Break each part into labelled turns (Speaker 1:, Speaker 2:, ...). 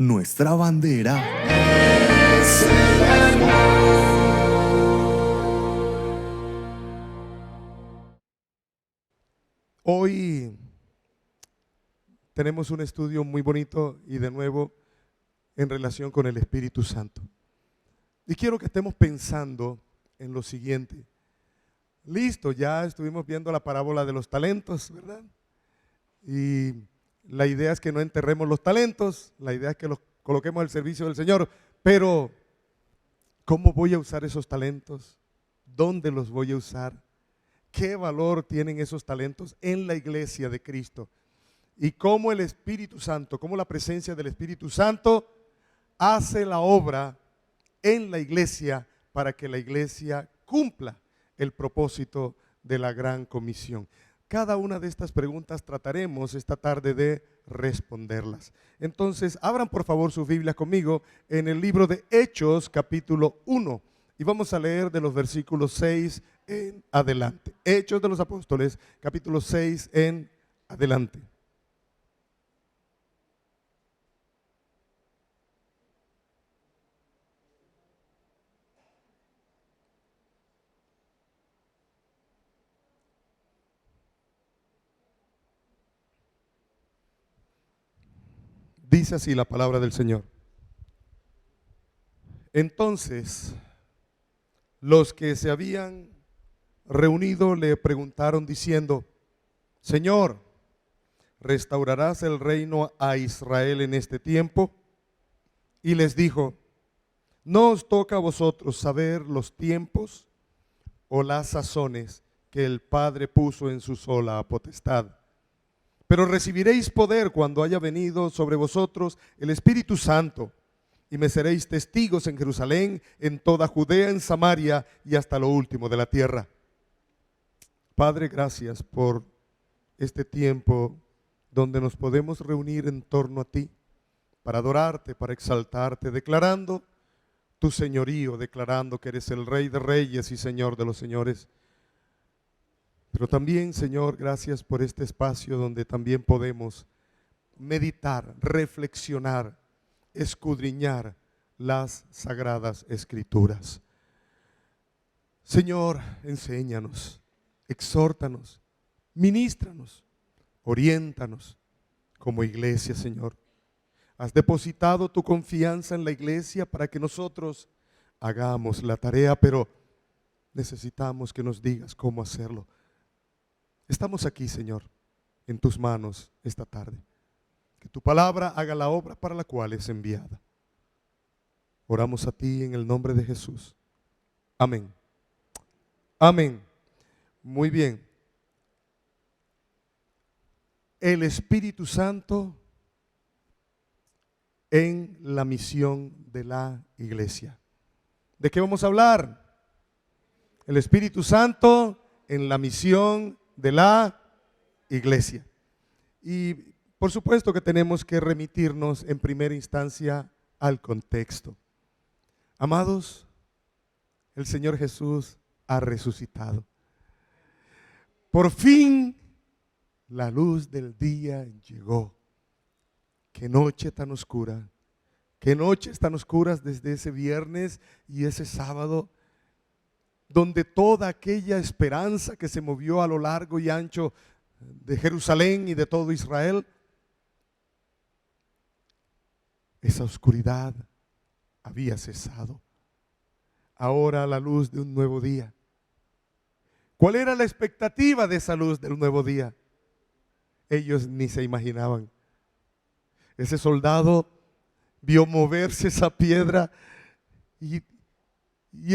Speaker 1: nuestra bandera.
Speaker 2: Hoy tenemos un estudio muy bonito y de nuevo en relación con el Espíritu Santo. Y quiero que estemos pensando en lo siguiente. Listo, ya estuvimos viendo la parábola de los talentos, ¿verdad? Y la idea es que no enterremos los talentos, la idea es que los coloquemos al servicio del Señor, pero ¿cómo voy a usar esos talentos? ¿Dónde los voy a usar? ¿Qué valor tienen esos talentos en la iglesia de Cristo? Y cómo el Espíritu Santo, cómo la presencia del Espíritu Santo hace la obra en la iglesia para que la iglesia cumpla el propósito de la gran comisión. Cada una de estas preguntas trataremos esta tarde de responderlas. Entonces, abran por favor sus Biblias conmigo en el libro de Hechos, capítulo 1. Y vamos a leer de los versículos 6 en adelante. Hechos de los Apóstoles, capítulo 6 en adelante. Dice así la palabra del Señor. Entonces, los que se habían reunido le preguntaron diciendo: Señor, ¿restaurarás el reino a Israel en este tiempo? Y les dijo: no os toca a vosotros saber los tiempos o las sazones que el Padre puso en su sola potestad. Pero recibiréis poder cuando haya venido sobre vosotros el Espíritu Santo, y me seréis testigos en Jerusalén, en toda Judea, en Samaria y hasta lo último de la tierra. Padre, gracias por este tiempo donde nos podemos reunir en torno a ti para adorarte, para exaltarte, declarando tu señorío, declarando que eres el Rey de Reyes y Señor de los Señores. Pero también, Señor, gracias por este espacio donde también podemos meditar, reflexionar, escudriñar las sagradas escrituras. Señor, enséñanos, exhórtanos, ministranos, oriéntanos como iglesia, Señor. Has depositado tu confianza en la iglesia para que nosotros hagamos la tarea, pero necesitamos que nos digas cómo hacerlo. Estamos aquí, Señor, en tus manos esta tarde. Que tu palabra haga la obra para la cual es enviada. Oramos a ti en el nombre de Jesús. Amén. Amén. Muy bien. El Espíritu Santo en la misión de la iglesia. ¿De qué vamos a hablar? El Espíritu Santo en la misión de la iglesia. Y por supuesto que tenemos que remitirnos en primera instancia al contexto. Amados, el Señor Jesús ha resucitado. Por fin la luz del día llegó. Qué noche tan oscura, qué noches tan oscuras desde ese viernes y ese sábado, donde toda aquella esperanza que se movió a lo largo y ancho de Jerusalén y de todo Israel, esa oscuridad había cesado. Ahora la luz de un nuevo día. ¿Cuál era la expectativa de esa luz del nuevo día? Ellos ni se imaginaban. Ese soldado vio moverse esa piedra y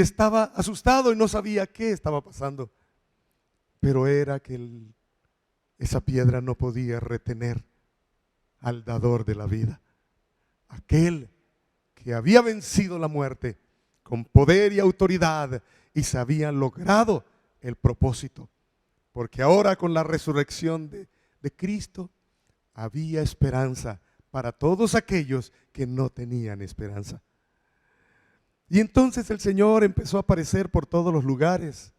Speaker 2: estaba asustado y no sabía qué estaba pasando. Pero era que esa piedra no podía retener al dador de la vida. Aquel que había vencido la muerte con poder y autoridad y se había logrado el propósito. Porque ahora con la resurrección de Cristo había esperanza para todos aquellos que no tenían esperanza. Y entonces el Señor empezó a aparecer por todos los lugares.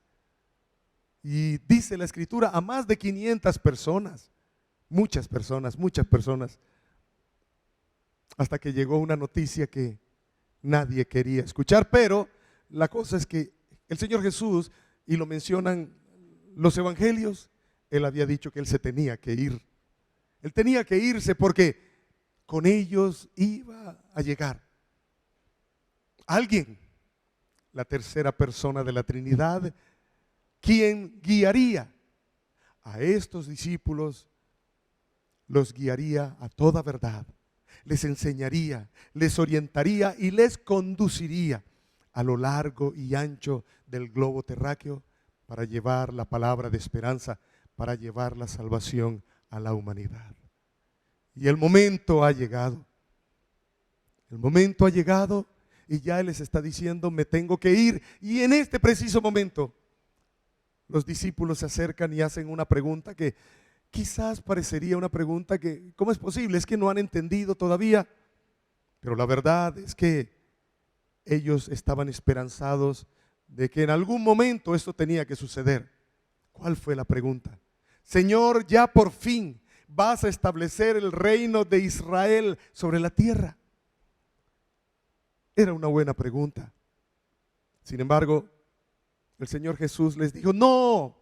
Speaker 2: Y dice la Escritura, a más de 500 personas, muchas personas. hasta que llegó una noticia que nadie quería escuchar. Pero la cosa es que el Señor Jesús, y lo mencionan los evangelios, Él había dicho que Él se tenía que ir. Él tenía que irse porque con ellos iba a llegar alguien, la tercera persona de la Trinidad, quien guiaría a estos discípulos, los guiaría a toda verdad, les enseñaría, les orientaría y les conduciría a lo largo y ancho del globo terráqueo para llevar la palabra de esperanza, para llevar la salvación a la humanidad. Y el momento ha llegado. El momento ha llegado y ya Él les está diciendo: me tengo que ir. Y en este preciso momento los discípulos se acercan y hacen una pregunta que quizás parecería una pregunta que, ¿cómo es posible? Es que no han entendido todavía. Pero la verdad es que ellos estaban esperanzados de que en algún momento esto tenía que suceder. ¿Cuál fue la pregunta? Señor, ya por fin vas a establecer el reino de Israel sobre la tierra. Era una buena pregunta. Sin embargo, el Señor Jesús les dijo: no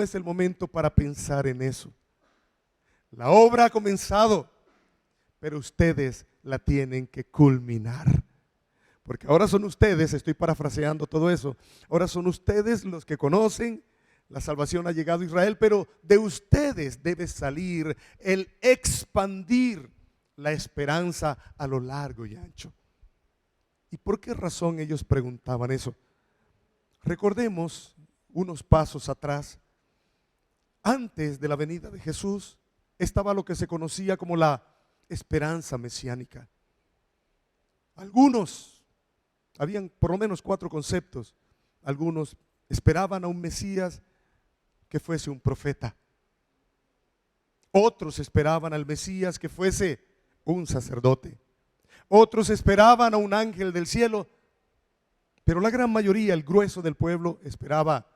Speaker 2: es el momento para pensar en eso. La obra ha comenzado, pero ustedes la tienen que culminar. Porque ahora son ustedes, estoy parafraseando todo eso, ahora son ustedes los que conocen, la salvación ha llegado a Israel, pero de ustedes debe salir el expandir la esperanza a lo largo y ancho. ¿Y por qué razón ellos preguntaban eso? Recordemos unos pasos atrás. Antes de la venida de Jesús estaba lo que se conocía como la esperanza mesiánica. Habían por lo menos 4 conceptos. Algunos esperaban a un Mesías que fuese un profeta. Otros esperaban al Mesías que fuese un sacerdote. Otros esperaban a un ángel del cielo. Pero la gran mayoría, el grueso del pueblo, esperaba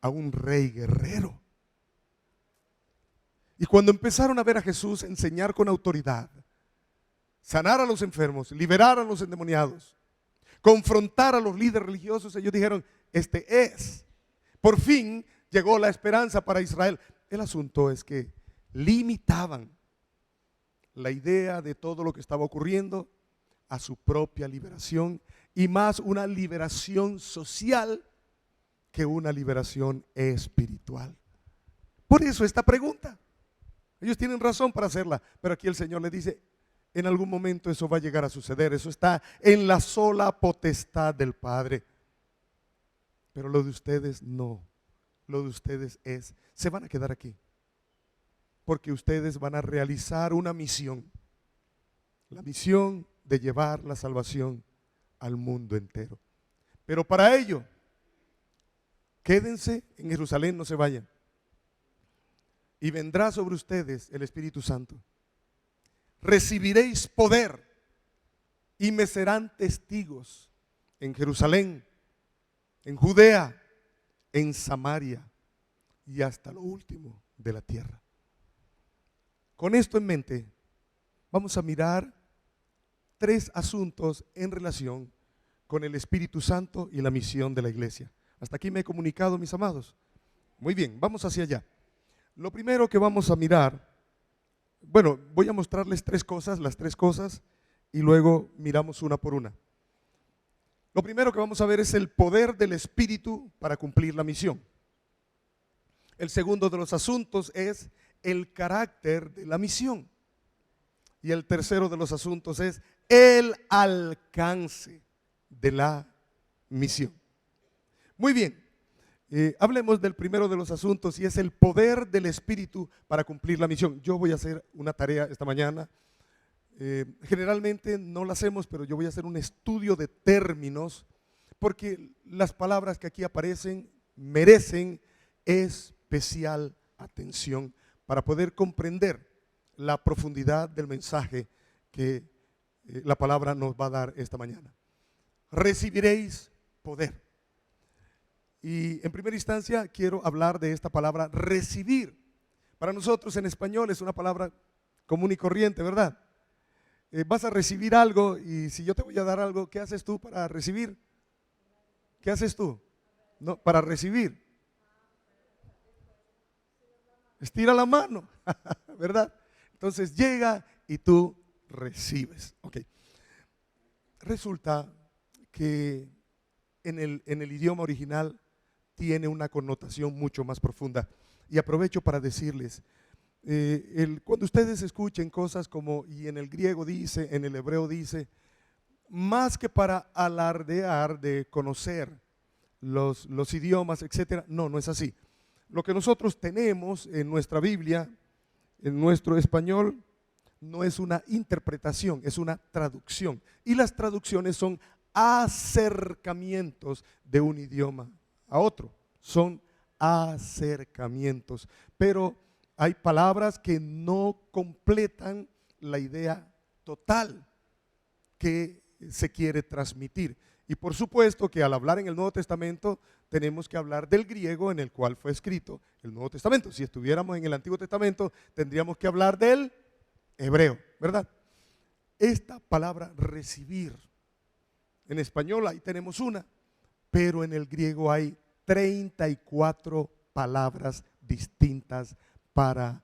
Speaker 2: a un rey guerrero. Y cuando empezaron a ver a Jesús enseñar con autoridad, sanar a los enfermos, liberar a los endemoniados, confrontar a los líderes religiosos, ellos dijeron: este es. Por fin llegó la esperanza para Israel. El asunto es que limitaban la idea de todo lo que estaba ocurriendo a su propia liberación, y más una liberación social que una liberación espiritual. Por eso esta pregunta. Ellos tienen razón para hacerla, pero aquí el Señor les dice: en algún momento eso va a llegar a suceder, eso está en la sola potestad del Padre. Pero lo de ustedes no, lo de ustedes se van a quedar aquí, porque ustedes van a realizar una misión, la misión de llevar la salvación al mundo entero. Pero para ello, quédense en Jerusalén, no se vayan. Y vendrá sobre ustedes el Espíritu Santo. Recibiréis poder y me serán testigos en Jerusalén, en Judea, en Samaria y hasta lo último de la tierra. Con esto en mente, vamos a mirar 3 asuntos en relación con el Espíritu Santo y la misión de la iglesia. Hasta aquí me he comunicado, mis amados. Muy bien, vamos hacia allá. Lo primero que vamos a mirar, bueno, voy a mostrarles 3 cosas, las 3 cosas, y luego miramos una por una. Lo primero que vamos a ver es el poder del Espíritu para cumplir la misión. El segundo de los asuntos es el carácter de la misión. Y el tercero de los asuntos es el alcance de la misión. Muy bien, hablemos del primero de los asuntos, y es el poder del Espíritu para cumplir la misión. Yo voy a hacer una tarea esta mañana. Generalmente no la hacemos, pero yo voy a hacer un estudio de términos, porque las palabras que aquí aparecen merecen especial atención para poder comprender la profundidad del mensaje que la palabra nos va a dar esta mañana. Recibiréis poder. Y en primera instancia quiero hablar de esta palabra recibir. Para nosotros en español es una palabra común y corriente, ¿verdad? vas a recibir algo y si yo te voy a dar algo, ¿qué haces tú para recibir? ¿Qué haces tú? No, para recibir. Estira la mano, ¿verdad? Entonces llega y tú recibes. Ok. Resulta que en el idioma original tiene una connotación mucho más profunda. Y aprovecho para decirles, cuando ustedes escuchen cosas como, y en el griego dice, en el hebreo dice, más que para alardear de conocer los idiomas, etcétera, no es así. Lo que nosotros tenemos en nuestra Biblia, en nuestro español, no es una interpretación, es una traducción. Y las traducciones son acercamientos de un idioma a otro. Son acercamientos. Pero hay palabras que no completan la idea total que se quiere transmitir. Y por supuesto que al hablar en el Nuevo Testamento tenemos que hablar del griego en el cual fue escrito el Nuevo Testamento. Si estuviéramos en el Antiguo Testamento tendríamos que hablar del hebreo, ¿verdad? Esta palabra recibir, en español ahí tenemos una, pero en el griego hay 34 palabras distintas para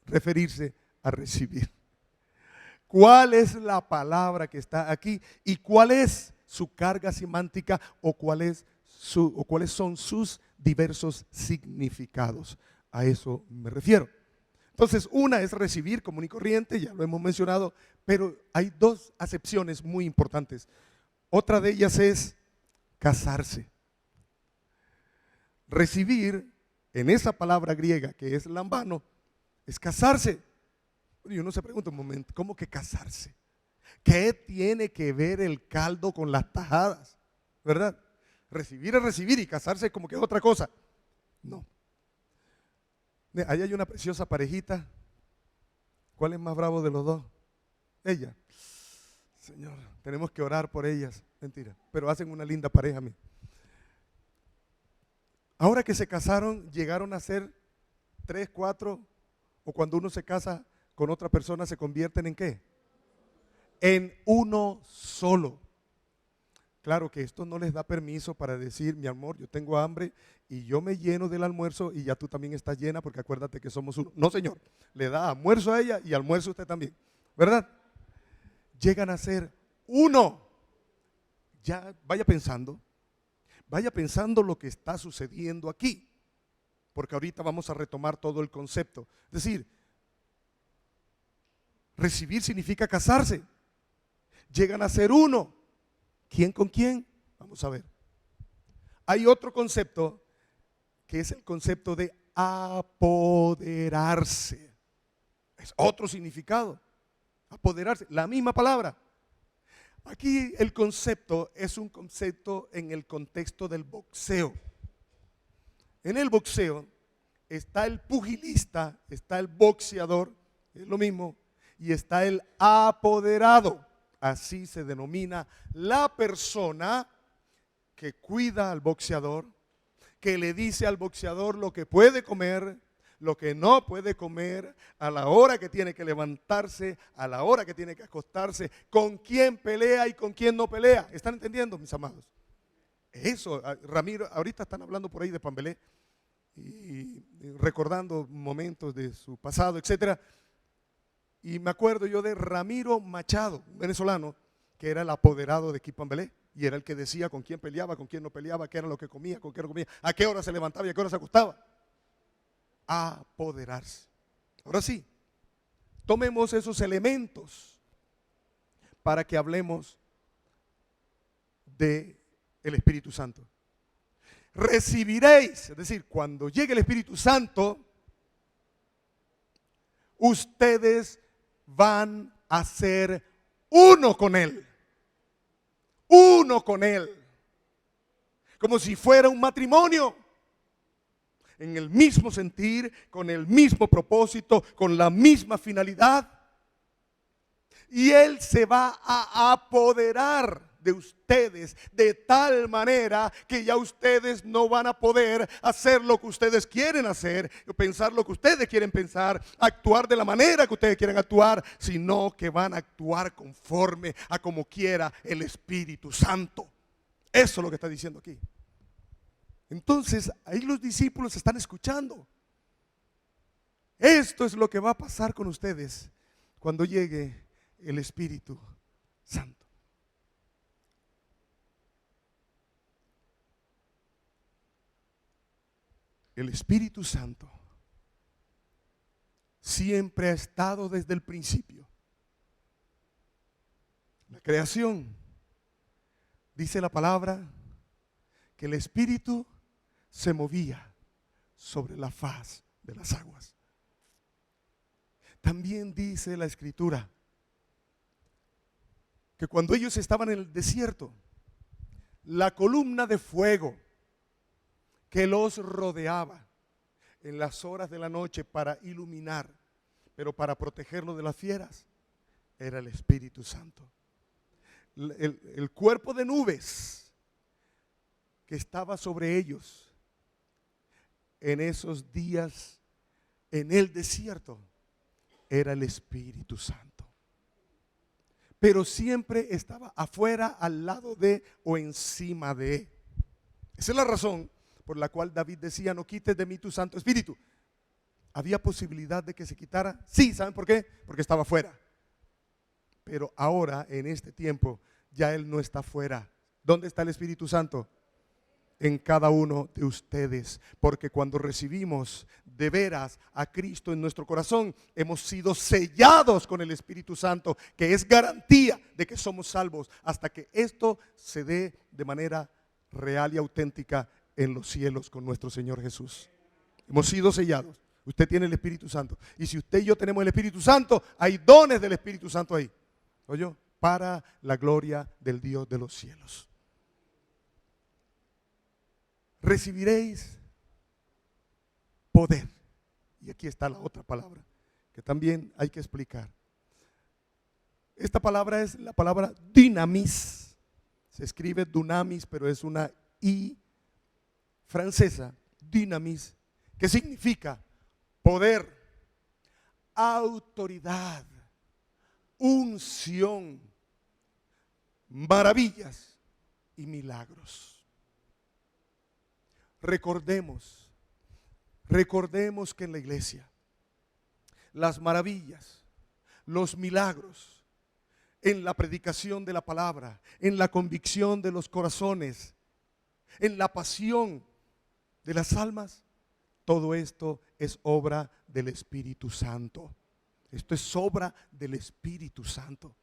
Speaker 2: referirse a recibir. ¿Cuál es la palabra que está aquí y cuál es su carga semántica o cuáles son sus diversos significados? A eso me refiero. Entonces, una es recibir común y corriente, ya lo hemos mencionado, pero hay dos acepciones muy importantes. Otra de ellas es casarse. Recibir, en esa palabra griega que es lambano, es casarse. Y uno se pregunta un momento, ¿cómo que casarse? ¿Qué tiene que ver el caldo con las tajadas? ¿Verdad? Recibir es recibir y casarse como que es otra cosa. No. Ahí hay una preciosa parejita. ¿Cuál es más bravo de los dos? Ella. Señor, tenemos que orar por ellas. Mentira, pero hacen una linda pareja. Mía. Ahora que se casaron, llegaron a ser 3, 4, o cuando uno se casa con otra persona se convierten en ¿qué? En uno solo. Claro que esto no les da permiso para decir, mi amor, yo tengo hambre y yo me lleno del almuerzo y ya tú también estás llena porque acuérdate que somos uno. No, señor, le da almuerzo a ella y almuerzo a usted también, ¿verdad? Llegan a ser uno. Ya vaya pensando lo que está sucediendo aquí, porque ahorita vamos a retomar todo el concepto. Es decir, recibir significa casarse. Llegan a ser uno. ¿Quién con quién? Vamos a ver. Hay otro concepto que es el concepto de apoderarse. Es otro significado. Apoderarse, la misma palabra. Aquí el concepto es un concepto en el contexto del boxeo. En el boxeo está el pugilista, está el boxeador, es lo mismo, y está el apoderado. Así se denomina la persona que cuida al boxeador, que le dice al boxeador lo que puede comer, lo que no puede comer, a la hora que tiene que levantarse, a la hora que tiene que acostarse, con quién pelea y con quién no pelea. ¿Están entendiendo, mis amados? Eso, Ramiro, ahorita están hablando por ahí de Pambelé y recordando momentos de su pasado, etcétera. Y me acuerdo yo de Ramiro Machado, un venezolano, que era el apoderado de Quipambelé y era el que decía con quién peleaba, con quién no peleaba, qué era lo que comía, con qué no comía, a qué hora se levantaba y a qué hora se acostaba. Apoderarse. Ahora sí, tomemos esos elementos para que hablemos de el Espíritu Santo. Recibiréis, es decir, cuando llegue el Espíritu Santo, ustedes van a ser uno con Él. Uno con Él. Como si fuera un matrimonio. En el mismo sentir, con el mismo propósito, con la misma finalidad. Y Él se va a apoderar de ustedes de tal manera que ya ustedes no van a poder hacer lo que ustedes quieren hacer, pensar lo que ustedes quieren pensar, actuar de la manera que ustedes quieren actuar, sino que van a actuar conforme a como quiera el Espíritu Santo. Eso es lo que está diciendo aquí. Entonces, ahí los discípulos están escuchando. Esto es lo que va a pasar con ustedes cuando llegue el Espíritu Santo. El Espíritu Santo siempre ha estado desde el principio. La creación, dice la palabra, que el Espíritu se movía sobre la faz de las aguas. También dice la Escritura que cuando ellos estaban en el desierto, la columna de fuego que los rodeaba en las horas de la noche para iluminar, pero para protegerlo de las fieras, era el Espíritu Santo. El cuerpo de nubes que estaba sobre ellos en esos días en el desierto era el Espíritu Santo. Pero siempre estaba afuera, al lado de o encima de. Esa es la razón por la cual David decía: no quites de mí tu Santo Espíritu. ¿Había posibilidad de que se quitara? Sí, ¿saben por qué? Porque estaba afuera. Pero ahora, en este tiempo, ya Él no está afuera. ¿Dónde está el Espíritu Santo? En cada uno de ustedes, porque cuando recibimos de veras a Cristo en nuestro corazón, hemos sido sellados con el Espíritu Santo, que es garantía de que somos salvos hasta que esto se dé de manera real y auténtica en los cielos con nuestro Señor Jesús. Hemos sido sellados. Usted tiene el Espíritu Santo, y si usted y yo tenemos el Espíritu Santo, hay dones del Espíritu Santo ahí, ¿oyó? Para la gloria del Dios de los cielos. Recibiréis poder. Y aquí está la otra palabra que también hay que explicar. Esta palabra es la palabra dinamis. Se escribe dunamis, pero es una I francesa, dinamis, que significa poder, autoridad, unción, maravillas y milagros. Recordemos que en la iglesia las maravillas, los milagros, en la predicación de la palabra, en la convicción de los corazones, en la pasión de las almas, todo esto es obra del Espíritu Santo. Esto es obra del Espíritu Santo.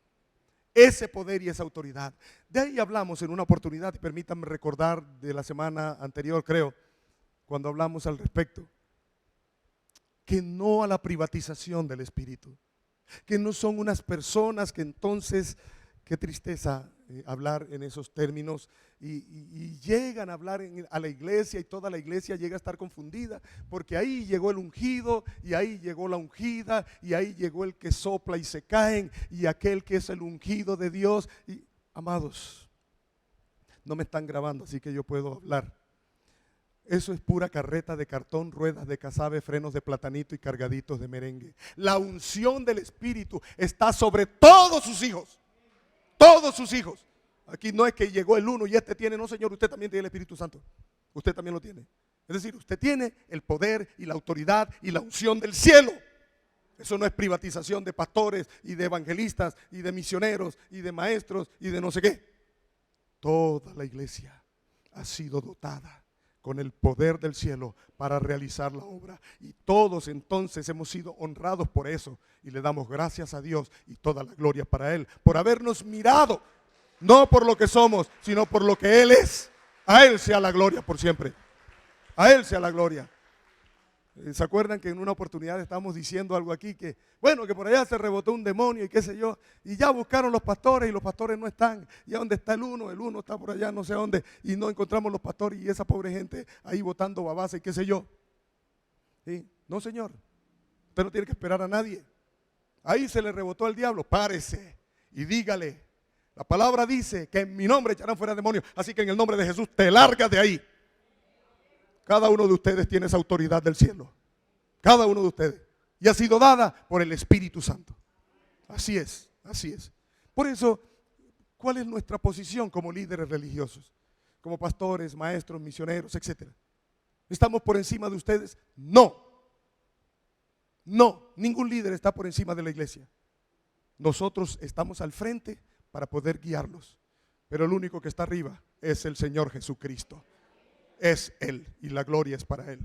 Speaker 2: Ese poder y esa autoridad. De ahí hablamos en una oportunidad, y permítanme recordar de la semana anterior, creo, cuando hablamos al respecto, que no a la privatización del Espíritu, que no son unas personas que entonces, qué tristeza hablar en esos términos, y llegan a hablar a la iglesia, y toda la iglesia llega a estar confundida, porque ahí llegó el ungido, y ahí llegó la ungida, y ahí llegó el que sopla y se caen, y aquel que es el ungido de Dios. Y, amados, no me están grabando, así que yo puedo hablar. Eso es pura carreta de cartón, ruedas de casabe, frenos de platanito y cargaditos de merengue. La unción del Espíritu está sobre todos sus hijos. Todos sus hijos. Aquí no es que llegó el uno y este tiene, no, Señor, usted también tiene el Espíritu Santo. Usted también lo tiene. Es decir, usted tiene el poder y la autoridad y la unción del cielo. Eso no es privatización de pastores y de evangelistas y de misioneros y de maestros y de no sé qué. Toda la iglesia ha sido dotada con el poder del cielo para realizar la obra. Y todos entonces hemos sido honrados por eso. Y le damos gracias a Dios y toda la gloria para Él, por habernos mirado, no por lo que somos, sino por lo que Él es. A Él sea la gloria por siempre. A Él sea la gloria. ¿Se acuerdan que en una oportunidad estábamos diciendo algo aquí? Que bueno, que por allá se rebotó un demonio y qué sé yo. Y ya buscaron los pastores y los pastores no están. ¿Y a dónde está el uno? El uno está por allá no sé dónde. Y no encontramos los pastores y esa pobre gente ahí botando babasa y qué sé yo. ¿Sí? No, señor. Usted no tiene que esperar a nadie. Ahí se le rebotó al diablo. Párese y dígale: La palabra dice que en mi nombre echarán fuera demonios. Así que en el nombre de Jesús te largas de ahí. Cada uno de ustedes tiene esa autoridad del cielo. Cada uno de ustedes. Y ha sido dada por el Espíritu Santo. Así es, así es. Por eso, ¿cuál es nuestra posición como líderes religiosos? Como pastores, maestros, misioneros, etcétera. ¿Estamos por encima de ustedes? No. No, ningún líder está por encima de la iglesia. Nosotros estamos al frente para poder guiarlos. Pero el único que está arriba es el Señor Jesucristo. Es Él y la gloria es para Él.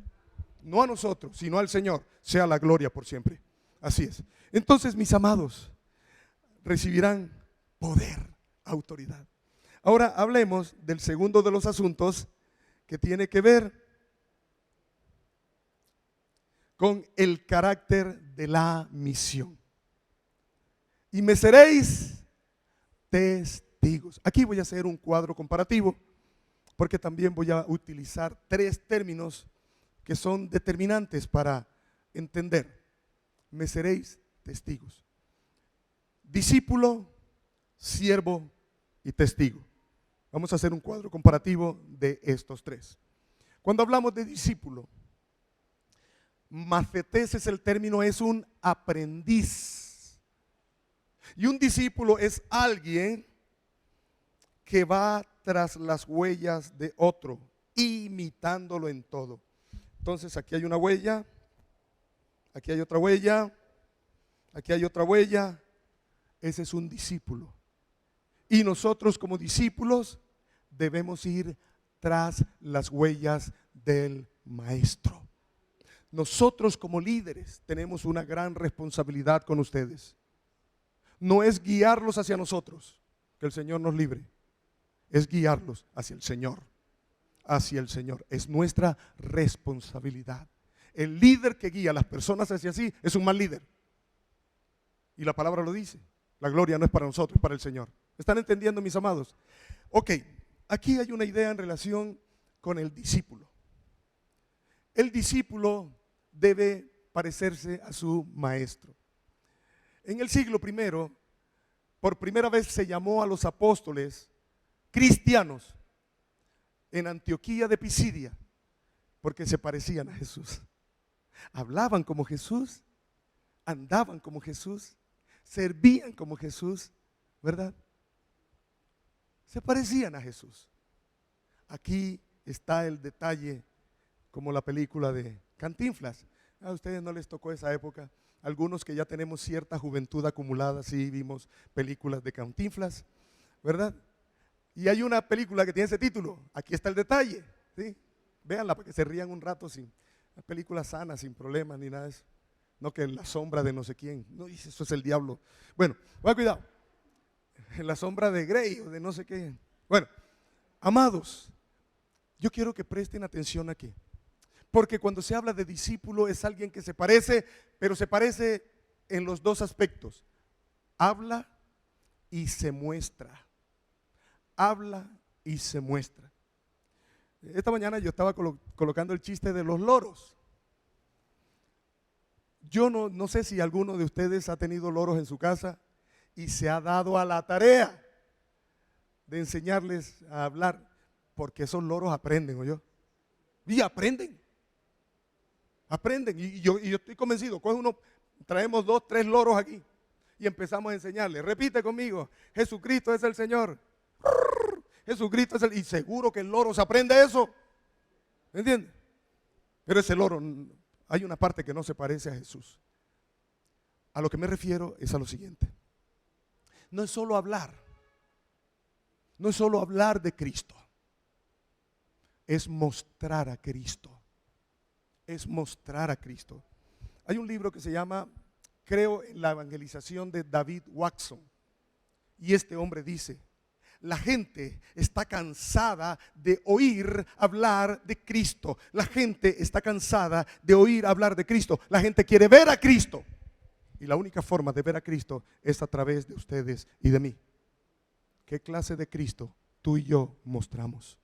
Speaker 2: No a nosotros, sino al Señor, sea la gloria por siempre. Así es. Entonces, mis amados, recibirán poder, autoridad. Ahora hablemos del segundo de los asuntos que tiene que ver con el carácter de la misión. Y me seréis testigos. Aquí voy a hacer un cuadro comparativo porque también voy a utilizar 3 términos que son determinantes para entender. Me seréis testigos. Discípulo, siervo y testigo. Vamos a hacer un cuadro comparativo de estos 3. Cuando hablamos de discípulo, mafetés es el término, es un aprendiz. Y un discípulo es alguien que va tras las huellas de otro, imitándolo en todo. Entonces aquí hay una huella, aquí hay otra huella, aquí hay otra huella. Ese es un discípulo. Y nosotros como discípulos debemos ir tras las huellas del maestro. Nosotros como líderes tenemos una gran responsabilidad con ustedes. No es guiarlos hacia nosotros, que el Señor nos libre. Es guiarlos hacia el Señor. Hacia el Señor. Es nuestra responsabilidad. El líder que guía a las personas hacia sí es un mal líder. Y la palabra lo dice. La gloria no es para nosotros, es para el Señor. ¿Están entendiendo, mis amados? Ok, aquí hay una idea en relación con el discípulo. El discípulo debe parecerse a su maestro. En el siglo I, por primera vez se llamó a los apóstoles cristianos en Antioquía de Pisidia, porque se parecían a Jesús. Hablaban como Jesús, andaban como Jesús, servían como Jesús, ¿verdad? Se parecían a Jesús. Aquí está el detalle, como la película de Cantinflas. A ustedes no les tocó esa época. Algunos que ya tenemos cierta juventud acumulada, sí vimos películas de Cantinflas, ¿verdad? Y hay una película que tiene ese título. Aquí está el detalle, ¿sí? Véanla para que se rían un rato, sin una película sana, sin problemas ni nada de eso. No que en la sombra de no sé quién. No, eso es el diablo. Bueno, cuidado. En la sombra de Grey o de no sé qué. Bueno, amados, yo quiero que presten atención aquí. Porque cuando se habla de discípulo es alguien que se parece, pero se parece en los 2 aspectos. Habla y se muestra. Habla y se muestra. Esta mañana yo estaba colocando el chiste de los loros. Yo no sé si alguno de ustedes ha tenido loros en su casa y se ha dado a la tarea de enseñarles a hablar, porque esos loros aprenden, ¿oyó? Y aprenden. Aprenden. Y yo estoy convencido, traemos 2, 3 loros aquí y empezamos a enseñarles. Repite conmigo: Jesucristo es el Señor. Jesucristo es y seguro que el loro se aprende eso. ¿Me entiendes? Pero ese loro, hay una parte que no se parece a Jesús. A lo que me refiero es a lo siguiente. No es solo hablar. No es solo hablar de Cristo. Es mostrar a Cristo. Es mostrar a Cristo. Hay un libro que se llama Creo en la evangelización, de David Watson. Y este hombre dice: la gente está cansada de oír hablar de Cristo. La gente está cansada de oír hablar de Cristo. La gente quiere ver a Cristo. Y la única forma de ver a Cristo es a través de ustedes y de mí. ¿Qué clase de Cristo tú y yo mostramos?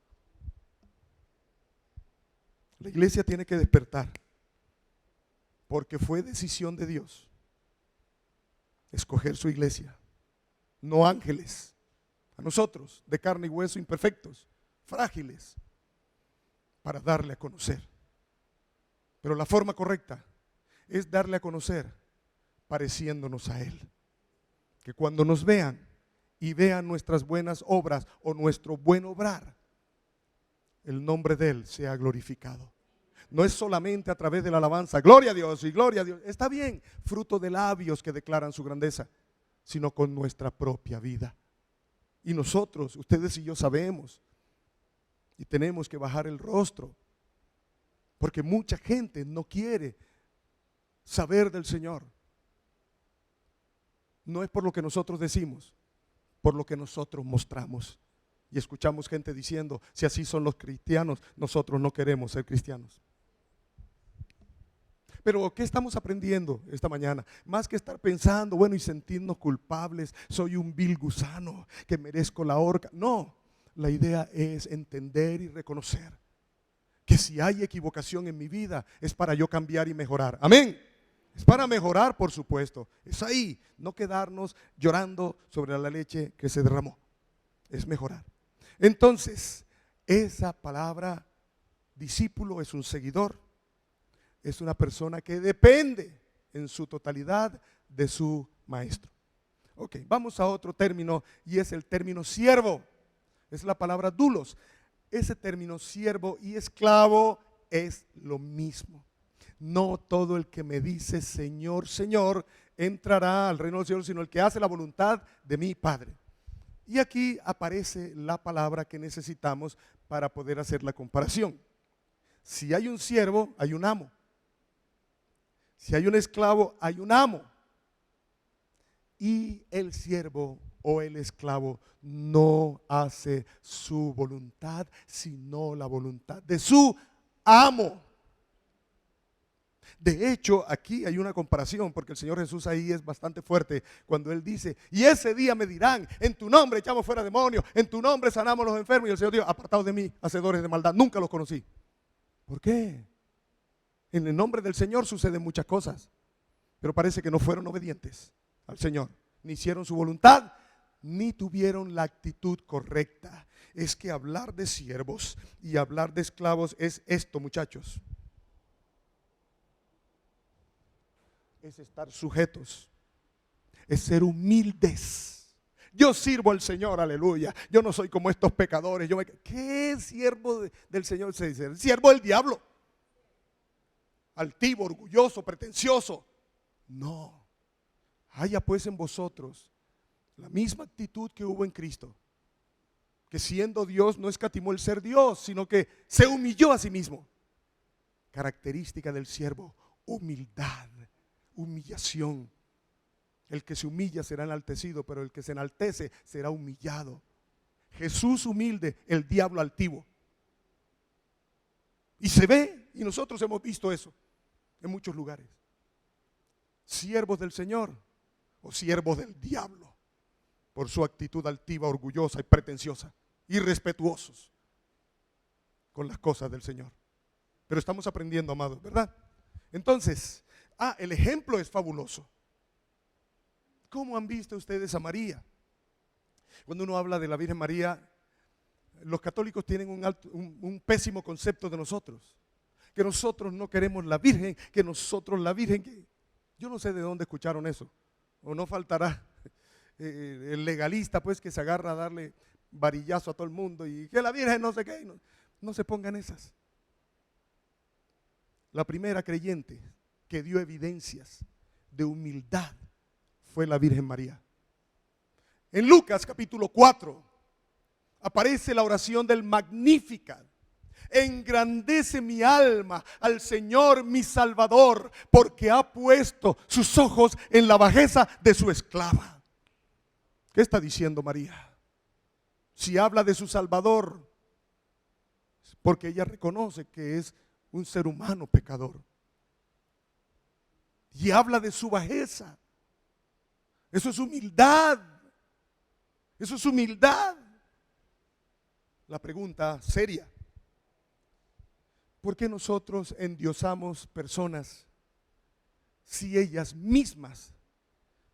Speaker 2: La iglesia tiene que despertar, porque fue decisión de Dios escoger su iglesia, no ángeles. a nosotros, de carne y hueso, imperfectos, frágiles, para darle a conocer. Pero la forma correcta es darle a conocer pareciéndonos a Él. Que cuando nos vean y vean nuestras buenas obras o nuestro buen obrar, el nombre de Él sea glorificado. No es solamente a través de la alabanza, gloria a Dios y gloria a Dios, está bien, fruto de labios que declaran su grandeza, sino con nuestra propia vida. Y nosotros, ustedes y yo sabemos, y tenemos que bajar el rostro, porque mucha gente no quiere saber del Señor. No es por lo que nosotros decimos, por lo que nosotros mostramos. Y escuchamos gente diciendo, si así son los cristianos, nosotros no queremos ser cristianos. Pero ¿qué estamos aprendiendo esta mañana? Más que estar pensando, bueno, y sentirnos culpables, soy un vil gusano que merezco la horca. No, la idea es entender y reconocer que si hay equivocación en mi vida es para yo cambiar y mejorar. Amén. Es para mejorar, por supuesto. Es ahí, no quedarnos llorando sobre la leche que se derramó. Es mejorar. Entonces, esa palabra discípulo es un seguidor. Es una persona que depende en su totalidad de su maestro. Ok, vamos a otro término y es el término siervo. Es la palabra doulos. Ese término siervo y esclavo es lo mismo. No todo el que me dice Señor, Señor, entrará al reino del Señor, sino el que hace la voluntad de mi Padre. Y aquí aparece la palabra que necesitamos para poder hacer la comparación. Si hay un siervo, hay un amo. Si hay un esclavo, hay un amo. Y el siervo o el esclavo no hace su voluntad, sino la voluntad de su amo. De hecho, aquí hay una comparación, porque el Señor Jesús ahí es bastante fuerte cuando Él dice, y ese día me dirán, en tu nombre echamos fuera demonios, en tu nombre sanamos a los enfermos. Y el Señor dijo, apartados de mí, hacedores de maldad, nunca los conocí. ¿Por qué? En el nombre del Señor suceden muchas cosas, pero parece que no fueron obedientes al Señor, ni hicieron su voluntad, ni tuvieron la actitud correcta. Es que hablar de siervos y hablar de esclavos es esto, muchachos. Es estar sujetos, es ser humildes. Yo sirvo al Señor, aleluya. Yo no soy como estos pecadores. ¿Qué siervo del Señor se dice? El siervo del diablo. Altivo, orgulloso, pretencioso. No. Haya pues en vosotros la misma actitud que hubo en Cristo, que siendo Dios no escatimó el ser Dios, sino que se humilló a sí mismo. Característica del siervo, humildad, humillación. El que se humilla será enaltecido, pero el que se enaltece será humillado. Jesús humilde, el diablo altivo. Y se ve, y nosotros hemos visto eso en muchos lugares. Siervos del Señor o siervos del diablo, por su actitud altiva, orgullosa y pretenciosa, irrespetuosos con las cosas del Señor. Pero estamos aprendiendo, amados, ¿verdad? Entonces, el ejemplo es fabuloso. ¿Cómo han visto ustedes a María? Cuando uno habla de la Virgen María, los católicos tienen un pésimo concepto de nosotros. Que nosotros no queremos la Virgen, que nosotros la Virgen. Yo no sé de dónde escucharon eso. O no faltará el legalista pues que se agarra a darle varillazo a todo el mundo y que la Virgen no sé qué. No se pongan esas. La primera creyente que dio evidencias de humildad fue la Virgen María. En Lucas capítulo 4 aparece la oración del Magnificat. Engrandece mi alma al Señor mi Salvador, porque ha puesto sus ojos en la bajeza de su esclava. ¿Qué está diciendo María? Si habla de su Salvador, porque ella reconoce que es un ser humano pecador. Y habla de su bajeza. Eso es humildad. Eso es humildad. La pregunta seria: ¿por qué nosotros endiosamos personas si ellas mismas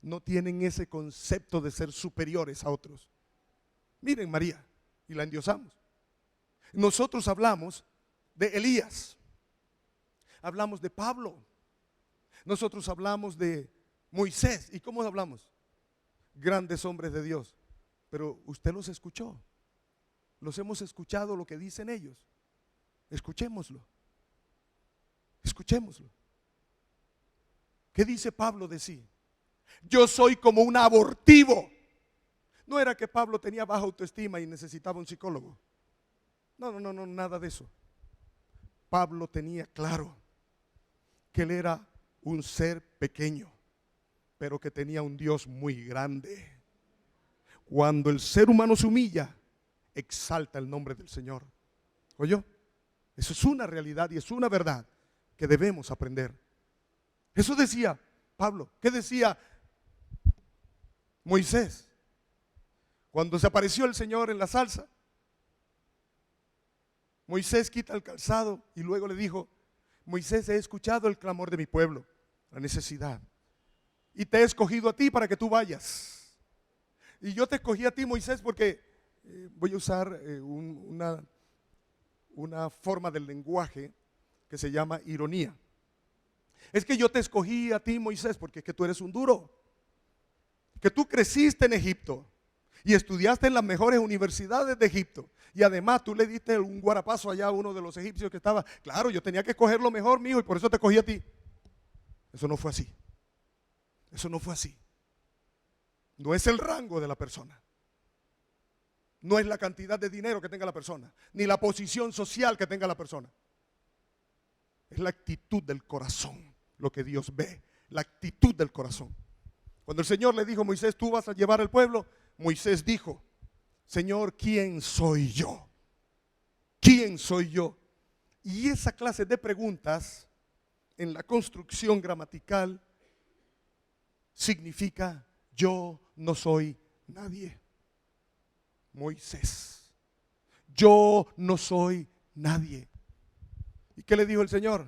Speaker 2: no tienen ese concepto de ser superiores a otros? Miren María, y la endiosamos. Nosotros hablamos de Elías, hablamos de Pablo, nosotros hablamos de Moisés. ¿Y cómo hablamos? Grandes hombres de Dios. Pero usted los escuchó, los hemos escuchado lo que dicen ellos. Escuchémoslo, escuchémoslo. ¿Qué dice Pablo de sí? Yo soy como un abortivo. No era que Pablo tenía baja autoestima y necesitaba un psicólogo. No, nada de eso. Pablo tenía claro que él era un ser pequeño, pero que tenía un Dios muy grande. Cuando el ser humano se humilla, exalta el nombre del Señor. ¿Oyó? Eso es una realidad y es una verdad que debemos aprender. Eso decía Pablo. ¿Qué decía Moisés? Cuando se apareció el Señor en la zarza, Moisés quita el calzado y luego le dijo: Moisés, he escuchado el clamor de mi pueblo, la necesidad, y te he escogido a ti para que tú vayas. Y yo te escogí a ti, Moisés, porque voy a usar una forma del lenguaje que se llama ironía. Es que yo te escogí a ti, Moisés, porque es que tú eres un duro, que tú creciste en Egipto y estudiaste en las mejores universidades de Egipto, y además tú le diste un guarapazo allá a uno de los egipcios que estaba. Claro, yo tenía que escoger lo mejor, mijo, y por eso te escogí a ti. Eso no fue así. Eso no fue así. No es el rango de la persona, no es la cantidad de dinero que tenga la persona, ni la posición social que tenga la persona. Es la actitud del corazón lo que Dios ve, la actitud del corazón. Cuando el Señor le dijo a Moisés: tú vas a llevar al pueblo, Moisés dijo: Señor, ¿quién soy yo? ¿Quién soy yo? Y esa clase de preguntas en la construcción gramatical significa: yo no soy nadie. Moisés, yo no soy nadie. ¿Y qué le dijo el Señor?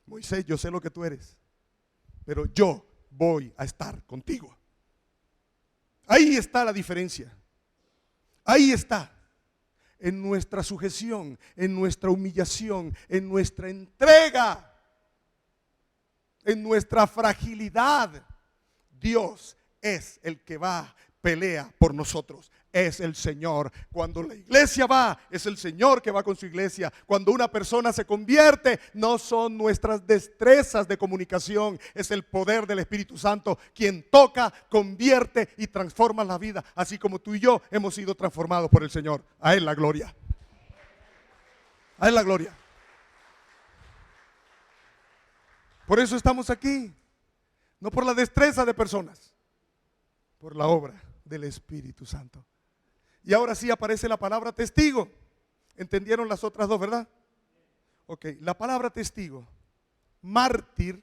Speaker 2: Moisés, yo sé lo que tú eres, pero yo voy a estar contigo. Ahí está la diferencia. Ahí está. En nuestra sujeción, en nuestra humillación, en nuestra entrega, en nuestra fragilidad, Dios es el que va, pelea por nosotros. Es el Señor. Cuando la iglesia va, es el Señor que va con su iglesia. Cuando una persona se convierte, no son nuestras destrezas de comunicación, es el poder del Espíritu Santo quien toca, convierte y transforma la vida, así como tú y yo hemos sido transformados por el Señor. A Él la gloria. A Él la gloria. Por eso estamos aquí, no por la destreza de personas, por la obra del Espíritu Santo. Y ahora sí aparece la palabra testigo. ¿Entendieron las otras dos, verdad? Ok, la palabra testigo, mártir,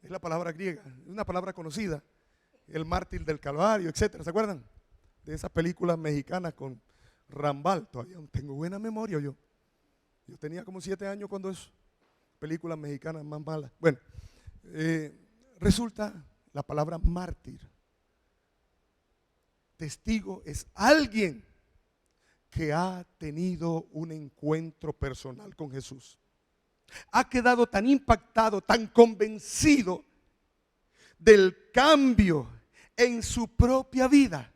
Speaker 2: es la palabra griega, es una palabra conocida. El mártir del Calvario, etcétera. ¿Se acuerdan? De esas películas mexicanas con Rambal. Todavía tengo buena memoria yo. Yo tenía como 7 años cuando eso. Películas mexicanas más malas. Bueno, resulta la palabra mártir. Testigo es alguien que ha tenido un encuentro personal con Jesús. Ha quedado tan impactado, tan convencido del cambio en su propia vida,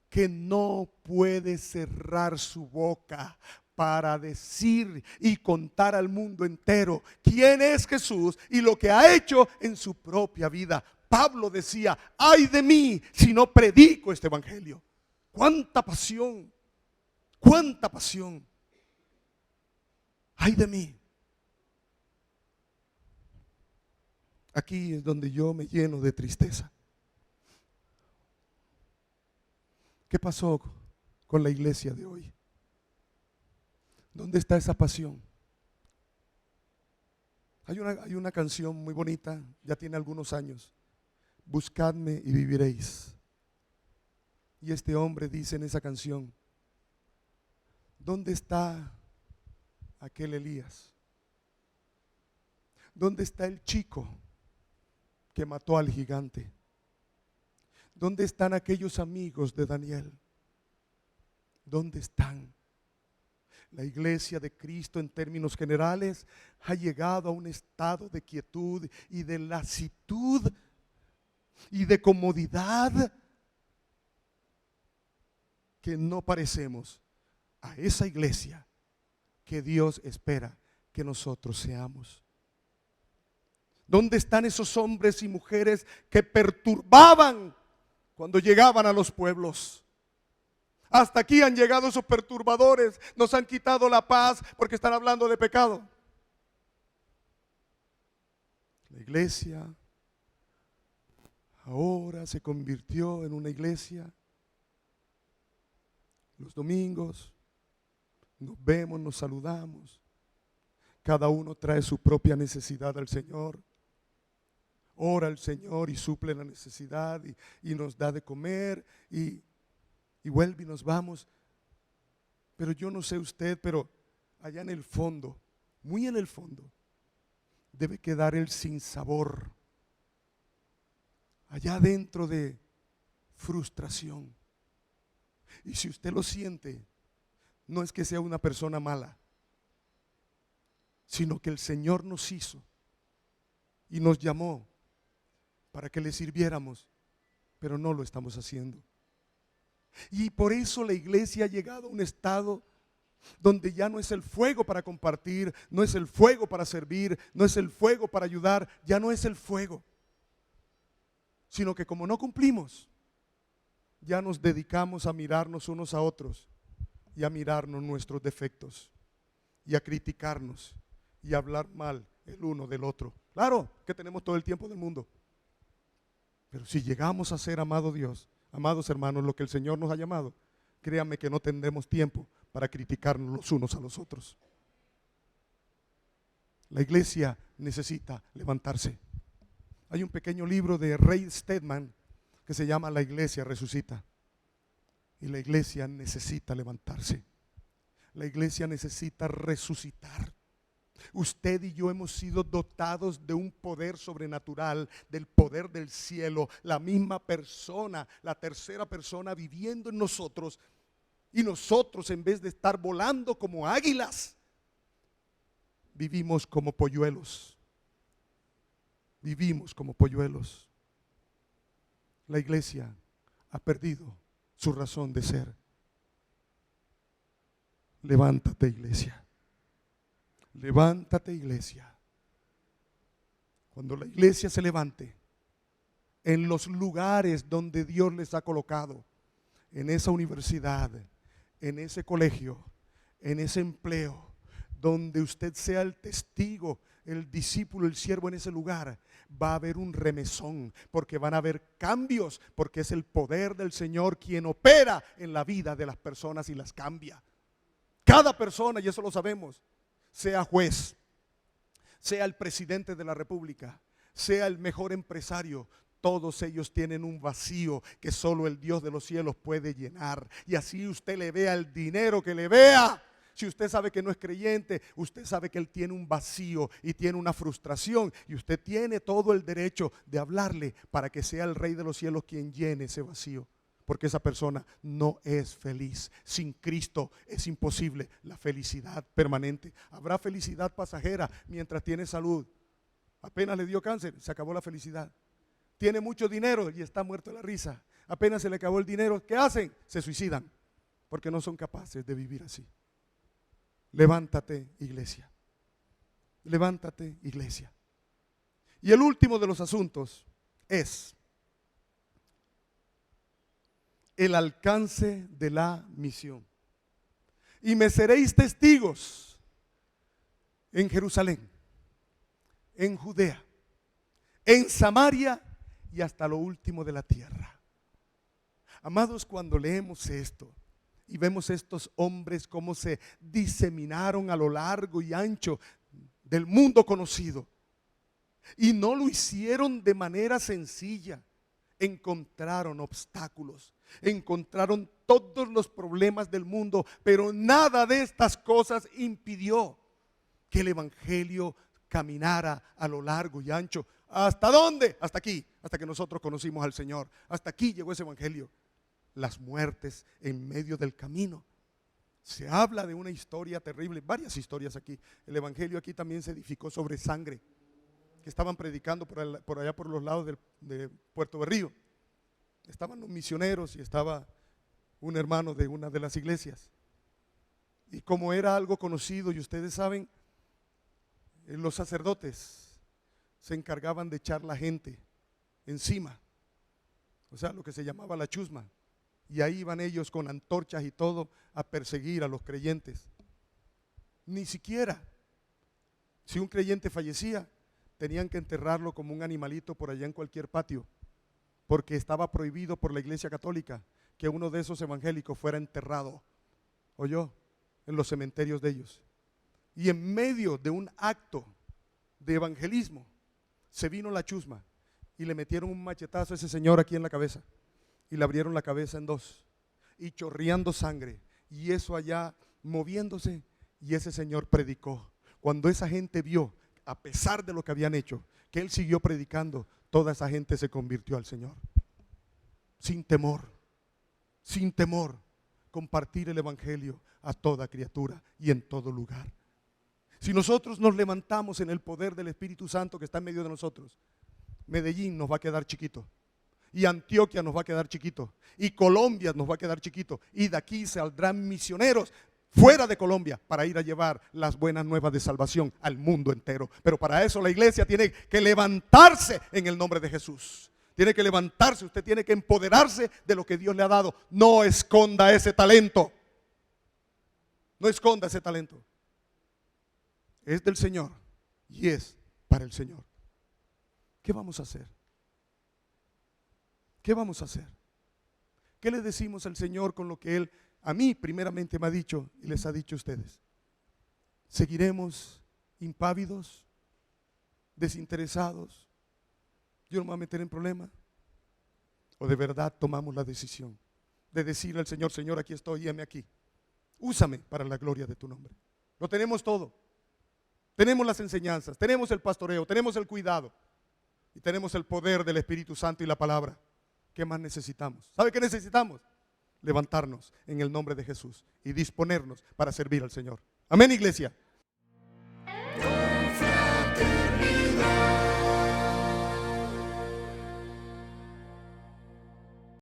Speaker 2: que no puede cerrar su boca para decir y contar al mundo entero quién es Jesús y lo que ha hecho en su propia vida. Pablo decía: ay de mí si no predico este evangelio. Cuánta pasión, cuánta pasión. Ay de mí. Aquí es donde yo me lleno de tristeza. ¿Qué pasó con la iglesia de hoy? ¿Dónde está esa pasión? Hay una canción muy bonita, ya tiene algunos años. Buscadme y viviréis. Y este hombre dice en esa canción: ¿dónde está aquel Elías? ¿Dónde está el chico que mató al gigante? ¿Dónde están aquellos amigos de Daniel? ¿Dónde están? La iglesia de Cristo en términos generales ha llegado a un estado de quietud y de lasitud y de comodidad que no parecemos a esa iglesia que Dios espera que nosotros seamos. ¿Dónde están esos hombres y mujeres que perturbaban cuando llegaban a los pueblos? Hasta aquí han llegado esos perturbadores, nos han quitado la paz porque están hablando de pecado. La iglesia ahora se convirtió en una iglesia. Los domingos nos vemos, nos saludamos. Cada uno trae su propia necesidad al Señor. Ora al Señor y suple la necesidad y nos da de comer y vuelve y nos vamos. Pero yo no sé usted, pero allá en el fondo, muy en el fondo, debe quedar el sinsabor. Allá dentro de frustración. Y si usted lo siente, no es que sea una persona mala, sino que el Señor nos hizo y nos llamó para que le sirviéramos, pero no lo estamos haciendo. Y por eso la iglesia ha llegado a un estado donde ya no es el fuego para compartir, no es el fuego para servir, no es el fuego para ayudar, ya no es el fuego, sino que como no cumplimos, ya nos dedicamos a mirarnos unos a otros y a mirarnos nuestros defectos y a criticarnos y a hablar mal el uno del otro. Claro que tenemos todo el tiempo del mundo, pero si llegamos a ser, amado Dios, amados hermanos, lo que el Señor nos ha llamado, créanme que no tendremos tiempo para criticarnos los unos a los otros. La iglesia necesita levantarse. Hay un pequeño libro de Ray Stedman que se llama La iglesia resucita. Y la iglesia necesita levantarse. La iglesia necesita resucitar. Usted y yo hemos sido dotados de un poder sobrenatural, del poder del cielo, la misma persona, la tercera persona viviendo en nosotros. Y nosotros, en vez de estar volando como águilas, vivimos como polluelos. Vivimos como polluelos. La iglesia ha perdido su razón de ser. Levántate, iglesia. Levántate, iglesia. Cuando la iglesia se levante en los lugares donde Dios les ha colocado, en esa universidad, en ese colegio, en ese empleo, donde usted sea el testigo, el discípulo, el siervo en ese lugar, va a haber un remesón, porque van a haber cambios, porque es el poder del Señor quien opera en la vida de las personas y las cambia. Cada persona, y eso lo sabemos, sea juez, sea el presidente de la república, sea el mejor empresario, todos ellos tienen un vacío que solo el Dios de los cielos puede llenar. Y así usted le vea el dinero que le vea. Si usted sabe que no es creyente, usted sabe que él tiene un vacío y tiene una frustración, y usted tiene todo el derecho de hablarle para que sea el Rey de los cielos quien llene ese vacío. Porque esa persona no es feliz. Sin Cristo es imposible la felicidad permanente. Habrá felicidad pasajera mientras tiene salud. Apenas le dio cáncer, se acabó la felicidad. Tiene mucho dinero y está muerto de la risa. Apenas se le acabó el dinero, ¿qué hacen? Se suicidan, porque no son capaces de vivir así. Levántate, iglesia. Levántate, iglesia. Y el último de los asuntos es el alcance de la misión. Y me seréis testigos en Jerusalén, en Judea, en Samaria y hasta lo último de la tierra. Amados, cuando leemos esto y vemos estos hombres cómo se diseminaron a lo largo y ancho del mundo conocido, y no lo hicieron de manera sencilla, encontraron obstáculos, encontraron todos los problemas del mundo, pero nada de estas cosas impidió que el evangelio caminara a lo largo y ancho. ¿Hasta dónde? Hasta aquí, hasta que nosotros conocimos al Señor. Hasta aquí llegó ese evangelio. Las muertes en medio del camino, Se habla de una historia terrible, varias historias aquí. El evangelio aquí también se edificó sobre sangre, que estaban predicando por allá por los lados de Puerto Berrío. Estaban los misioneros y estaba un hermano de una de las iglesias. Y como era algo conocido, y ustedes saben, los sacerdotes se encargaban de echar la gente encima, o sea, lo que se llamaba la chusma. Y ahí iban ellos con antorchas y todo a perseguir a los creyentes. Ni siquiera, si un creyente fallecía, tenían que enterrarlo como un animalito por allá en cualquier patio, porque estaba prohibido por la Iglesia Católica que uno de esos evangélicos fuera enterrado, ¿oyó?, en los cementerios de ellos. Y en medio de un acto de evangelismo se vino la chusma y le metieron un machetazo a ese señor aquí en la cabeza y le abrieron la cabeza en dos y chorreando sangre, y eso allá moviéndose, y ese señor predicó. Cuando esa gente vio, a pesar de lo que habían hecho, que él siguió predicando, toda esa gente se convirtió al Señor. Sin temor, compartir el evangelio a toda criatura y en todo lugar. Si nosotros nos levantamos en el poder del Espíritu Santo que está en medio de nosotros, Medellín nos va a quedar chiquito, y Antioquia nos va a quedar chiquito, y Colombia nos va a quedar chiquito, y de aquí saldrán misioneros fuera de Colombia para ir a llevar las buenas nuevas de salvación al mundo entero. Pero para eso la iglesia tiene que levantarse en el nombre de Jesús. Tiene que levantarse, usted tiene que empoderarse de lo que Dios le ha dado. No esconda ese talento. No esconda ese talento. Es del Señor y es para el Señor. ¿Qué vamos a hacer? ¿Qué vamos a hacer? ¿Qué le decimos al Señor con lo que Él a mí primeramente me ha dicho y les ha dicho a ustedes? ¿Seguiremos impávidos, desinteresados? ¿Yo no me voy a meter en problemas? ¿O de verdad tomamos la decisión de decirle al Señor: Señor, aquí estoy, heme aquí, úsame para la gloria de tu nombre? Lo tenemos todo. Tenemos las enseñanzas, tenemos el pastoreo, tenemos el cuidado y tenemos el poder del Espíritu Santo y la palabra. ¿Qué más necesitamos? ¿Sabe qué necesitamos? Levantarnos en el nombre de Jesús y disponernos para servir al Señor. Amén, iglesia.